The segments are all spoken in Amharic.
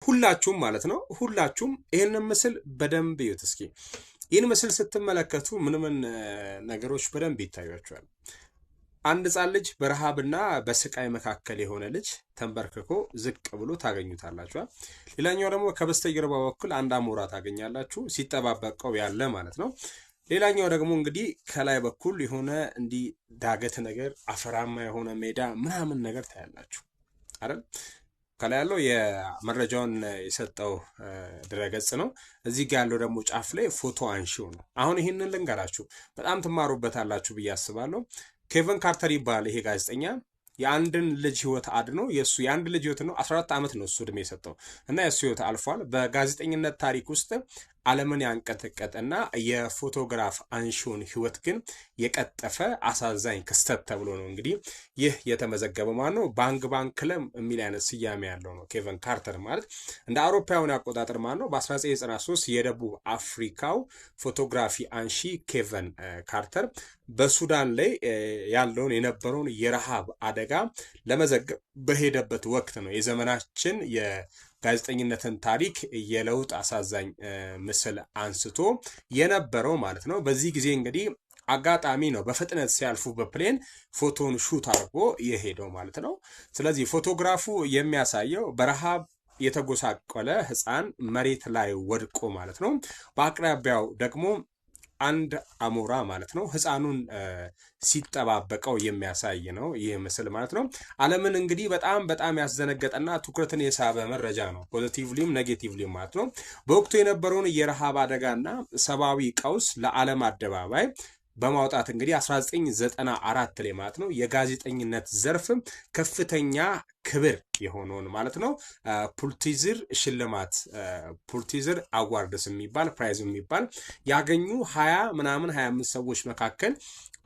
ሁላችሁም ማለት ነው ሁላችሁም ይሄንን ምስል በደንብ ይዩት እስኪ። ይህን ምስል ስትመለከቱ ምን ነገሮች በደንብ ይታያቸዋል። አንድ ሕፃን ልጅ በረሃብና በስቃይ መካከል የሆነ ልጅ ተንበርክኮ ዝቅ ብሎ ታገኙታላችሁ። ሌላኛው ደግሞ ከበስተጀርባ በኩል አንድ አሞራ ታገኛላችሁ ሲጠባበቀው ያለ ማለት ነው። ሌላኛው ደግሞ እንግዲህ ከላይ በኩል የሆነ እንዲህ ዳገት ነገር አፈራማ የሆነ ሜዳ ምናምን ነገር ታያላችሁ አይደል? ከላይ ያለው የመረጃውን የሰጠው ድረገጽ ነው። እዚህ ጋር ያለው ደግሞ ጫፍ ላይ ፎቶ አንሺው ነው። አሁን ይሄንን ልንገራችሁ በጣም ትማሩበታላችሁ ብዬ አስባለሁ። ኬቨን ካርተር ይባላል ይሄ ጋዜጠኛ። የአንድን ልጅ ህይወት አድኖ የአንድ ልጅ ህይወት ነው 14 ዓመት ነው እሱ እድሜ የሰጠው እና የሱ ህይወት አልፏል። በጋዜጠኝነት ታሪክ ውስጥ ዓለምን ያንቀጠቀጠና የፎቶግራፍ አንሺውን ህይወት ግን የቀጠፈ አሳዛኝ ክስተት ተብሎ ነው እንግዲህ ይህ የተመዘገበው ማለት ነው። ባንግ ክለም የሚል አይነት ስያሜ ያለው ነው ኬቨን ካርተር ማለት እንደ አውሮፓውያን አቆጣጠር ማለት ነው። በ1993 የደቡብ አፍሪካው ፎቶግራፊ አንሺ ኬቨን ካርተር በሱዳን ላይ ያለውን የነበረውን የረሃብ አደጋ ለመዘገብ በሄደበት ወቅት ነው የዘመናችን የጋዜጠኝነትን ታሪክ የለውጥ አሳዛኝ ምስል አንስቶ የነበረው ማለት ነው። በዚህ ጊዜ እንግዲህ አጋጣሚ ነው በፍጥነት ሲያልፉ በፕሌን ፎቶን ሹት አድርጎ የሄደው ማለት ነው። ስለዚህ ፎቶግራፉ የሚያሳየው በረሃብ የተጎሳቆለ ህፃን መሬት ላይ ወድቆ ማለት ነው። በአቅራቢያው ደግሞ አንድ አሞራ ማለት ነው ህፃኑን ሲጠባበቀው የሚያሳይ ነው ይህ ምስል ማለት ነው። ዓለምን እንግዲህ በጣም ያስደነገጠና ትኩረትን የሳበ መረጃ ነው፣ ፖዚቲቭሊም ኔጌቲቭሊም ማለት ነው። በወቅቱ የነበረውን የረሃብ አደጋና ሰብአዊ ቀውስ ለዓለም አደባባይ በማውጣት እንግዲህ 1994 ላይ ማለት ነው የጋዜጠኝነት ዘርፍ ከፍተኛ ክብር የሆነውን ማለት ነው ፑልቲዘር ሽልማት ፑልቲዘር አዋርድስ የሚባል ፕራይዝ የሚባል ያገኙ 25 ሰዎች መካከል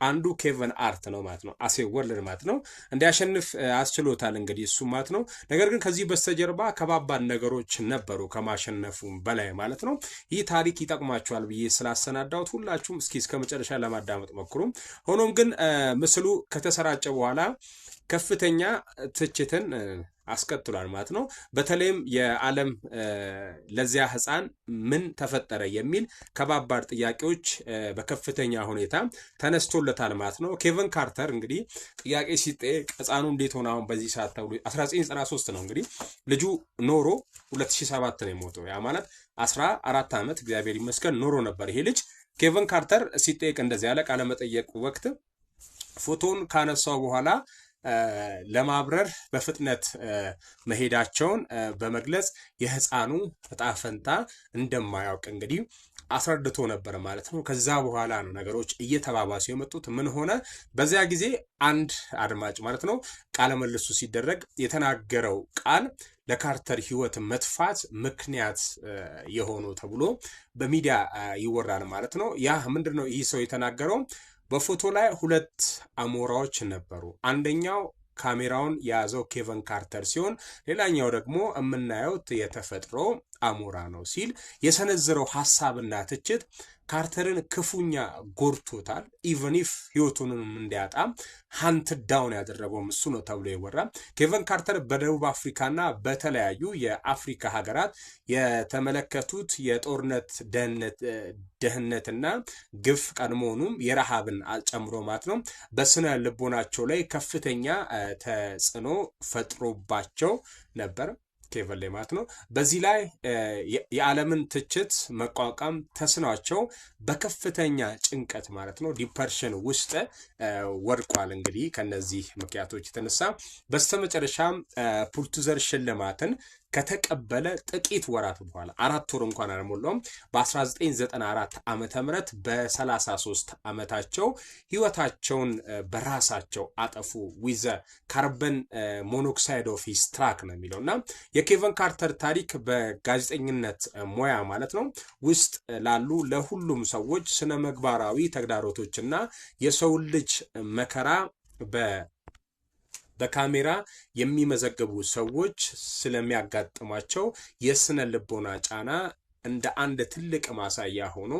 አንዱ ኬቨን አርት ነው ማለት ነው። አሴ ወርልድ ማለት ነው እንዲያሸንፍ አስችሎታል እንግዲህ እሱ ማለት ነው። ነገር ግን ከዚህ በስተጀርባ ከባባድ ነገሮች ነበሩ ከማሸነፉ በላይ ማለት ነው። ይህ ታሪክ ይጠቅማችኋል ብዬ ስላሰናዳሁት ሁላችሁም እስከ መጨረሻ ለማዳመጥ ሞክሩ። ሆኖም ግን ምስሉ ከተሰራጨ በኋላ ከፍተኛ ትችትን አስከትሏል ማለት ነው። በተለይም የዓለም ለዚያ ህፃን ምን ተፈጠረ የሚል ከባባድ ጥያቄዎች በከፍተኛ ሁኔታ ተነስቶለታል ማለት ነው። ኬቨን ካርተር እንግዲህ ጥያቄ ሲጠየቅ ህፃኑ እንዴት ሆነ አሁን በዚህ ሰዓት ተብሎ 1993 ነው እንግዲህ ልጁ ኖሮ 2007 ነው የሞተው። ያ ማለት 14 ዓመት እግዚአብሔር ይመስገን ኖሮ ነበር ይሄ ልጅ። ኬቨን ካርተር ሲጠየቅ እንደዚህ ያለ ቃለ መጠየቅ ወቅት ፎቶን ካነሳው በኋላ ለማብረር በፍጥነት መሄዳቸውን በመግለጽ የህፃኑ ዕጣ ፈንታ እንደማያውቅ እንግዲህ አስረድቶ ነበር ማለት ነው። ከዛ በኋላ ነው ነገሮች እየተባባሱ የመጡት። ምን ሆነ? በዚያ ጊዜ አንድ አድማጭ ማለት ነው ቃለ መልሱ ሲደረግ የተናገረው ቃል ለካርተር ህይወት መጥፋት ምክንያት የሆነው ተብሎ በሚዲያ ይወራል ማለት ነው። ያ ምንድነው ይህ ሰው የተናገረው? በፎቶ ላይ ሁለት አሞራዎች ነበሩ። አንደኛው ካሜራውን የያዘው ኬቨን ካርተር ሲሆን ሌላኛው ደግሞ የምናየው የተፈጥሮ አሞራ ነው ሲል የሰነዘረው ሐሳብና ትችት ካርተርን ክፉኛ ጎድቶታል። ኢቨን ኢፍ ህይወቱንም እንዲያጣ ሃንት ዳውን ያደረገው እሱ ነው ተብሎ ይወራል። ኬቨን ካርተር በደቡብ አፍሪካና በተለያዩ የአፍሪካ ሀገራት የተመለከቱት የጦርነት ደህንነትና ግፍ ቀድሞውኑም የረሃብን ጨምሮ ማለት ነው በስነ ልቦናቸው ላይ ከፍተኛ ተጽዕኖ ፈጥሮባቸው ነበር ኬቨን ላይ ማለት ነው። በዚህ ላይ የዓለምን ትችት መቋቋም ተስኗቸው በከፍተኛ ጭንቀት ማለት ነው ዲፕሬሽን ውስጥ ወድቋል። እንግዲህ ከነዚህ ምክንያቶች የተነሳ በስተመጨረሻም ፑልቲዘር ሽልማትን ከተቀበለ ጥቂት ወራት በኋላ 4 ወር እንኳን አልሞላውም በ1994 ዓመተ ምህረት በ33 ዓመታቸው ህይወታቸውን በራሳቸው አጠፉ። ዊዘ ካርበን ሞኖክሳይድ ኦፍ ሂስ ትራክ ነው የሚለውና የኬቨን ካርተር ታሪክ በጋዜጠኝነት ሙያ ማለት ነው ውስጥ ላሉ ለሁሉም ሰዎች ስነ ምግባራዊ ተግዳሮቶችና የሰው ልጅ መከራ በካሜራ የሚመዘግቡ ሰዎች ስለሚያጋጥማቸው የስነ ልቦና ጫና እንደ አንድ ትልቅ ማሳያ ሆኖ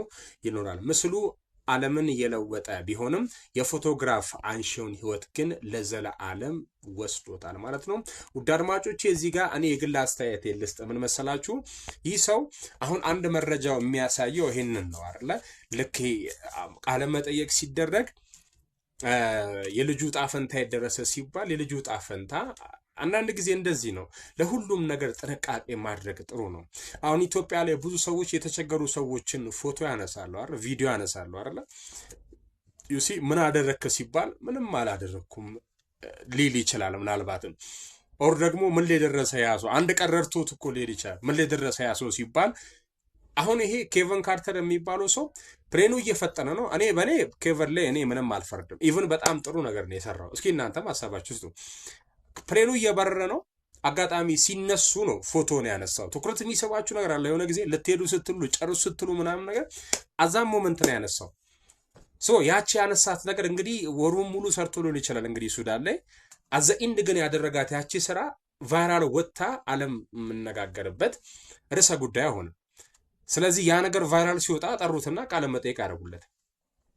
ይኖራል። ምስሉ ዓለምን የለወጠ ቢሆንም የፎቶግራፍ አንሺውን ህይወት ግን ለዘለዓለም ወስዶታል ማለት ነው። ውድ አድማጮቼ እዚህ ጋር እኔ የግል አስተያየት ልስጥ። ምን መሰላችሁ? ይህ ሰው አሁን አንድ መረጃው የሚያሳየው ይሄንን ነው አይደለ? ልክ ቃለ መጠየቅ ሲደረግ የልጁ ጣፈንታ የደረሰ ሲባል የልጁ ጣፈንታ አንዳንድ ጊዜ እንደዚህ ነው። ለሁሉም ነገር ጥንቃቄ ማድረግ ጥሩ ነው። አሁን ኢትዮጵያ ላይ ብዙ ሰዎች የተቸገሩ ሰዎችን ፎቶ ያነሳሉ አይደል? ቪዲዮ ያነሳሉ አይደል? ዩሲ ምን አደረክ ሲባል ምንም አላደረኩም ሊል ይችላል ምናልባትም። ኦር ደግሞ ምን ላይ ደረሰ ያሶ አንድ ቀረርቶት እኮ ሊል ይችላል። ምን ላይ ደረሰ ያሶ ሲባል አሁን ይሄ ኬቨን ካርተር የሚባለው ሰው ፕሌኑ እየፈጠነ ነው። በኔ ኬቨን ላይ እኔ ምንም አልፈርድም። ኢቭን በጣም ጥሩ ነገር ነው የሰራው። እስኪ እናንተም ሀሳባችሁ ውስጥ ፕሌኑ እየበረረ ነው። አጋጣሚ ሲነሱ ነው ፎቶን ያነሳው። ትኩረት የሚሰባችሁ ነገር አለ። የሆነ ጊዜ ልትሄዱ ስትሉ ጨርሱ ስትሉ ምናምን ነገር አዛም ሞመንት ነው ያነሳው። ያቺ ያነሳት ነገር እንግዲህ ወሩን ሙሉ ሰርቶ ሊሆን ይችላል እንግዲህ ሱዳን ላይ አዘ ኢንድ ግን ያደረጋት ያቺ ስራ ቫይራል ወጥታ ዓለም የምነጋገርበት ርዕሰ ጉዳይ ሆነ። ስለዚህ ያ ነገር ቫይራል ሲወጣ ጠሩትና ቃለ መጠይቅ አደረጉለት።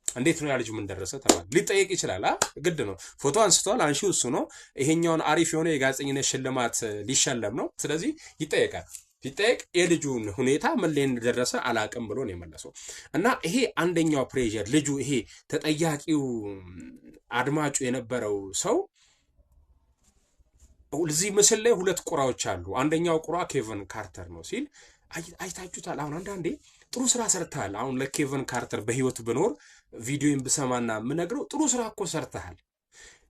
እንዴት ነው ያ ልጅ ምን ደረሰ ተባለ። ሊጠየቅ ይችላል። ግድ ነው። ፎቶ አንስቷል፣ አንሺው እሱ ነው። ይሄኛውን አሪፍ የሆነ የጋዜጠኝነት ሽልማት ሊሸለም ነው። ስለዚህ ይጠየቃል። ሲጠየቅ የልጁን ሁኔታ ምን ላይ እንደደረሰ አላቅም ብሎ ነው የመለሰው። እና ይሄ አንደኛው ፕሬዠር ልጁ ይሄ ተጠያቂው አድማጩ የነበረው ሰው እዚህ ምስል ላይ ሁለት ቁራዎች አሉ። አንደኛው ቁራ ኬቨን ካርተር ነው ሲል አይታችሁታል። አሁን አንዳንዴ ጥሩ ስራ ሰርተሃል። አሁን ለኬቨን ካርተር በህይወት ብኖር ቪዲዮን ብሰማና ምነግረው ጥሩ ስራ እኮ ሰርተሃል።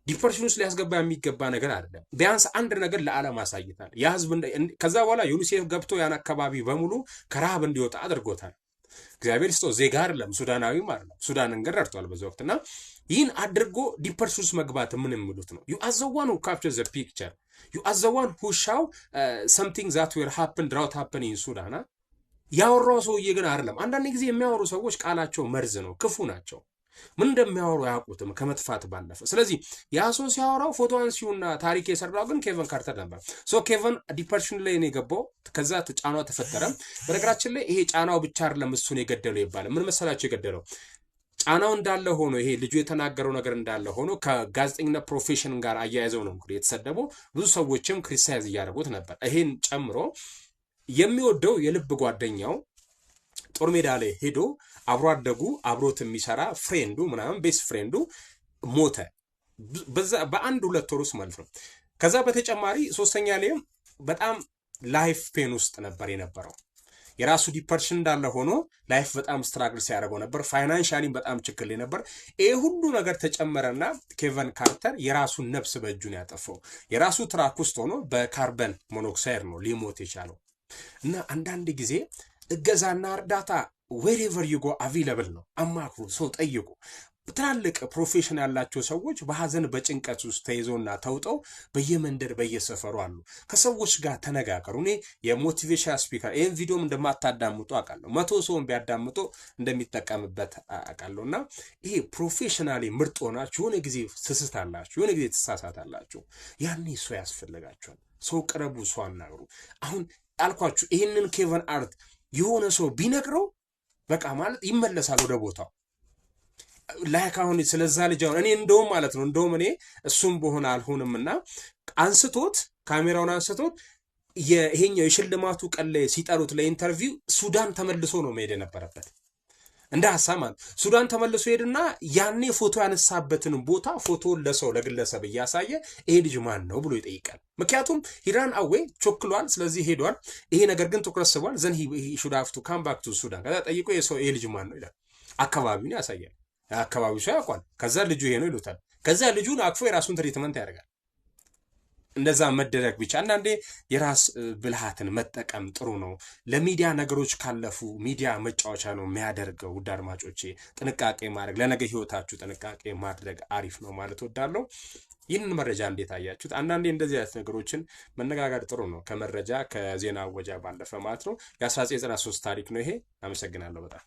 ዲፕሬሽን ውስጥ ሊያስገባ የሚገባ ነገር አይደለም። ቢያንስ አንድ ነገር ለዓለም አሳይታል። ያ ህዝብ ከዛ በኋላ ዩኒሴፍ ገብቶ ያን አካባቢ በሙሉ ከረሃብ እንዲወጣ አድርጎታል። እግዚአብሔር ስቶ ዜጋ አይደለም ሱዳናዊ ማለት ነው። ሱዳንን ግን ረድቷል በዛ ወቅትና ይህን አድርጎ ዲፕሬሽን ውስጥ መግባት ምን የሚሉት ነው? you are the one who captures the picture, you are the one who show something that will happen drought happen in Sudan. ያወራው ሰውዬ ግን አይደለም። አንዳንድ ጊዜ የሚያወሩ ሰዎች ቃላቸው መርዝ ነው፣ ክፉ ናቸው። ምን እንደሚያወሩ ያውቁትም ከመጥፋት ባለፈ። ስለዚህ ያ ሰው ሲያወራው ፎቶ አንሲውና ታሪክ የሰራው ግን ኬቨን ካርተር ነበር። ኬቨን ዲፕሬሽን ላይ ነው የገባው። ከዛ ጫናው ተፈጠረ። በነገራችን ላይ ይሄ ጫናው ብቻ አይደለም እሱን የገደለው ይባላል። ምን መሰላችሁ የገደለው? ጫናው እንዳለ ሆኖ ይሄ ልጁ የተናገረው ነገር እንዳለ ሆኖ ከጋዜጠኝነት ፕሮፌሽን ጋር አያይዘው ነው እንግዲህ የተሰደበው። ብዙ ሰዎችም ክሪቲሳይዝ እያደረጉት ነበር። ይሄን ጨምሮ የሚወደው የልብ ጓደኛው ጦር ሜዳ ላይ ሄዶ አብሮ አደጉ አብሮት የሚሰራ ፍሬንዱ ምናምን ቤስት ፍሬንዱ ሞተ። በአንድ ሁለት ወር ውስጥ ማለት ነው። ከዛ በተጨማሪ ሶስተኛ ላይም በጣም ላይፍ ፔን ውስጥ ነበር የነበረው። የራሱ ዲፕሬሽን እንዳለ ሆኖ ላይፍ በጣም ስትራግል ሲያደርገው ነበር። ፋይናንሻሊም በጣም ችግር ላይ ነበር። ይሄ ሁሉ ነገር ተጨመረና ኬቨን ካርተር የራሱን ነፍስ በእጁ ነው ያጠፋው። የራሱ ትራክ ውስጥ ሆኖ በካርበን ሞኖክሳይድ ነው ሊሞት የቻለው። እና አንዳንድ ጊዜ እገዛና እርዳታ wherever you go available ነው። አማክሩ፣ ሰው ጠይቁ። ትላልቅ ፕሮፌሽን ያላቸው ሰዎች በሐዘን በጭንቀት ውስጥ ተይዘውና ተውጠው በየመንደር በየሰፈሩ አሉ። ከሰዎች ጋር ተነጋገሩ። እኔ የሞቲቬሽን ስፒከር ይሄን ቪዲዮም እንደማታዳምጡ አውቃለሁ። 100 ሰውን ቢያዳምጡ እንደሚጠቀምበት አውቃለሁና ይሄ ፕሮፌሽናሊ ምርጥ ሆናችሁ የሆነ ጊዜ ትስታላችሁ፣ የሆነ ጊዜ ትሳሳታላችሁ። ያኔ ሰው ያስፈልጋችኋል። ሰው ቅረቡ፣ ሰው አናግሩ። አሁን አልኳችሁ ይሄንን ኬቨን አርት የሆነ ሰው ቢነግረው በቃ ማለት ይመለሳል ወደ ቦታው። ላይክ አሁን ስለዛ ልጅ አሁን እኔ እንደውም ማለት ነው እንደውም እኔ እሱም በሆነ አልሆንምና አንስቶት ካሜራውን አንስቶት ይሄኛው የሽልማቱ ቀን ላይ ሲጠሩት ለኢንተርቪው ሱዳን ተመልሶ ነው መሄድ የነበረበት። እንደ ሐሳብ ማለት ሱዳን ተመልሶ ሄድና ያኔ ፎቶ ያነሳበትን ቦታ ፎቶውን ለሰው ለግለሰብ እያሳየ ይሄ ልጅ ማን ነው ብሎ ይጠይቃል። ምክንያቱም ሂራን አዌ ቾክሏል፣ ስለዚህ ሄዷል። ይሄ ነገር ግን ትኩረት ስቧል። ዘን ሂ ሹድ ሃቭ ቱ ካም ባክ ቱ ሱዳን። ከዛ ጠይቆ ይሄ ልጅ ማን ነው ይላል። አካባቢውን ያሳያል። አካባቢው ሰው ያውቃል። ከዛ ልጁ ይሄ ነው ይሉታል። ከዛ ልጁን አቅፎ የራሱን ትሪትመንት ያደርጋል። እንደዛ መደረግ ብቻ አንዳንዴ የራስ ብልሃትን መጠቀም ጥሩ ነው። ለሚዲያ ነገሮች ካለፉ ሚዲያ መጫወቻ ነው የሚያደርገው። ውድ አድማጮቼ ጥንቃቄ ማድረግ ለነገ ህይወታችሁ ጥንቃቄ ማድረግ አሪፍ ነው ማለት ወዳለው። ይህንን መረጃ እንዴት አያችሁት? አንዳንዴ እንደዚህ አይነት ነገሮችን መነጋገር ጥሩ ነው። ከመረጃ ከዜና ወጃ ባለፈ ማለት ነው። የ1993 ታሪክ ነው ይሄ። አመሰግናለሁ በጣም